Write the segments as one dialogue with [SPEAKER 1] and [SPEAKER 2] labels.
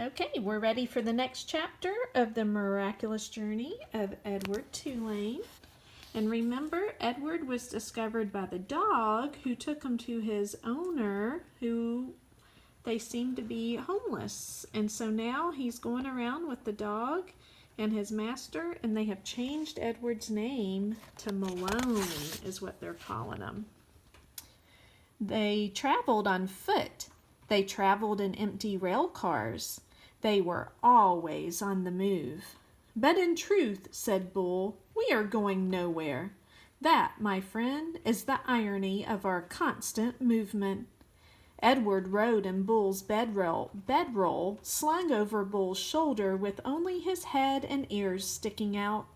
[SPEAKER 1] Okay, we're ready for the next chapter of the miraculous journey of Edward Tulane. And remember, Edward was discovered by the dog who took him to his owner, who they seemed to be homeless. And so now he's going around with the dog and his master, and they have changed Edward's name to Malone, is what they're calling him. They traveled on foot. They traveled in empty rail cars. They were always on the move. But in truth, said Bull, we are going nowhere. That, my friend, is the irony of our constant movement. Edward rode in Bull's bedroll, slung over Bull's shoulder with only his head and ears sticking out.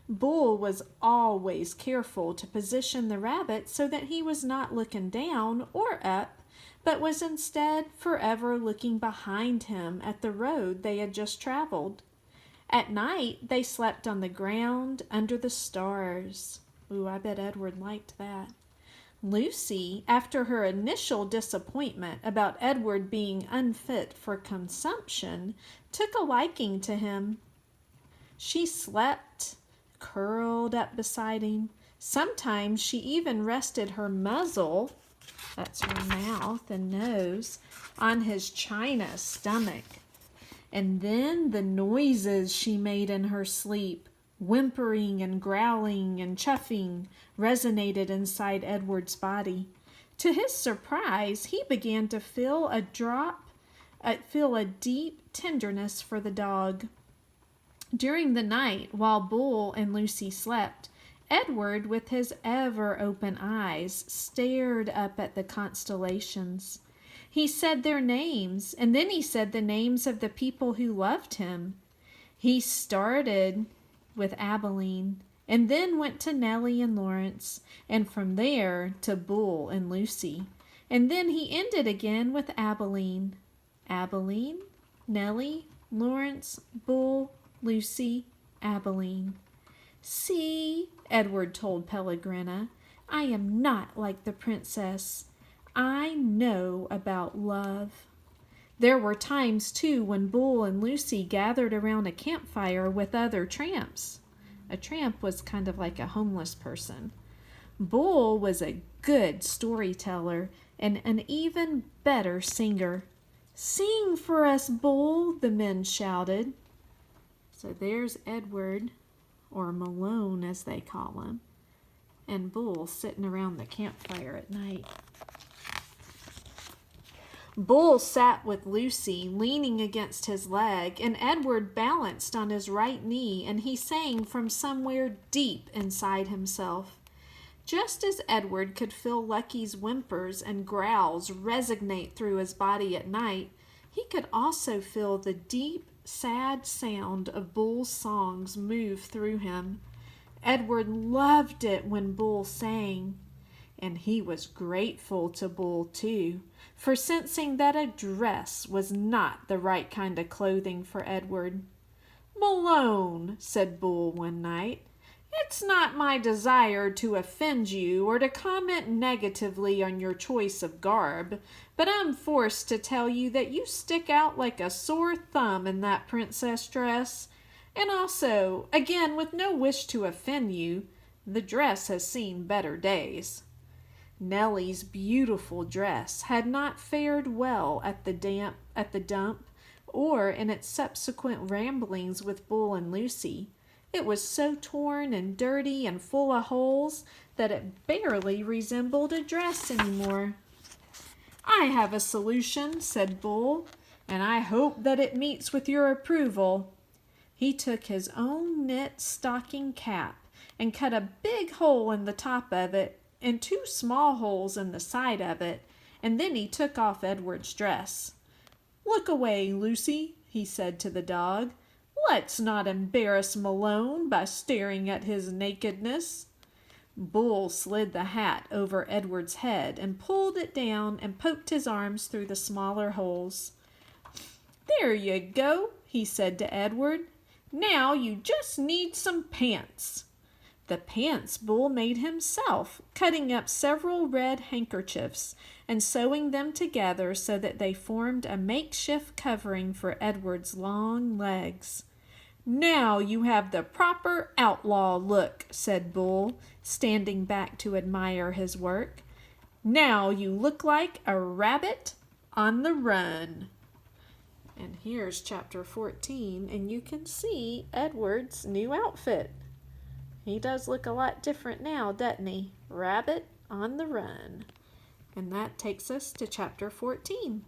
[SPEAKER 1] Bull was always careful to position the rabbit so that he was not looking down or up, but was instead forever looking behind him at the road they had just traveled. At night, they slept on the ground under the stars. Ooh, I bet Edward liked that. Lucy, after her initial disappointment about Edward being unfit for consumption, took a liking to him. She slept, curled up beside him. Sometimes she even rested her muzzle, that's her mouth and nose, on his china stomach. And then the noises she made in her sleep, whimpering and growling and chuffing, resonated inside Edward's body. To his surprise, he began to feel a deep tenderness for the dog. During the night, while Bull and Lucy slept, Edward, with his ever-open eyes, stared up at the constellations. He said their names, and then he said the names of the people who loved him. He started with Abilene, and then went to Nellie and Lawrence, and from there to Bull and Lucy. And then he ended again with Abilene. Abilene, Nellie, Lawrence, Bull, Lucy, Abilene. See, Edward told Pellegrina, I am not like the princess. I know about love. There were times, too, when Bull and Lucy gathered around a campfire with other tramps. A tramp was kind of like a homeless person. Bull was a good storyteller and an even better singer. Sing for us, Bull, the men shouted. So there's Edward, or Malone as they call him, and Bull sitting around the campfire at night. Bull sat with Lucy, leaning against his leg, and Edward balanced on his right knee, and he sang from somewhere deep inside himself. Just as Edward could feel Lucky's whimpers and growls resonate through his body at night, he could also feel the deep, sad sound of Bull's songs move through him. Edward loved it when Bull sang, and he was grateful to Bull, too, for sensing that a dress was not the right kind of clothing for Edward. Malone, said Bull one night, it's not my desire to offend you or to comment negatively on your choice of garb, but I'm forced to tell you that you stick out like a sore thumb in that princess dress. And also, again, with no wish to offend you, the dress has seen better days. Nellie's beautiful dress had not fared well at the dump or in its subsequent ramblings with Bull and Lucy. It was so torn and dirty and full of holes that it barely resembled a dress anymore. I have a solution, said Bull, and I hope that it meets with your approval. He took his own knit stocking cap and cut a big hole in the top of it and 2 small holes in the side of it, and then he took off Edward's dress. Look away, Lucy, he said to the dog. Let's not embarrass Malone by staring at his nakedness. Bull slid the hat over Edward's head and pulled it down and poked his arms through the smaller holes. There you go, he said to Edward. Now you just need some pants. The pants Bull made himself, cutting up several red handkerchiefs and sewing them together so that they formed a makeshift covering for Edward's long legs. "Now you have the proper outlaw look," said Bull, standing back to admire his work. "Now you look like a rabbit on the run." And here's chapter 14, and you can see Edward's new outfit. He does look a lot different now, doesn't he? Rabbit on the run. And that takes us to chapter 14.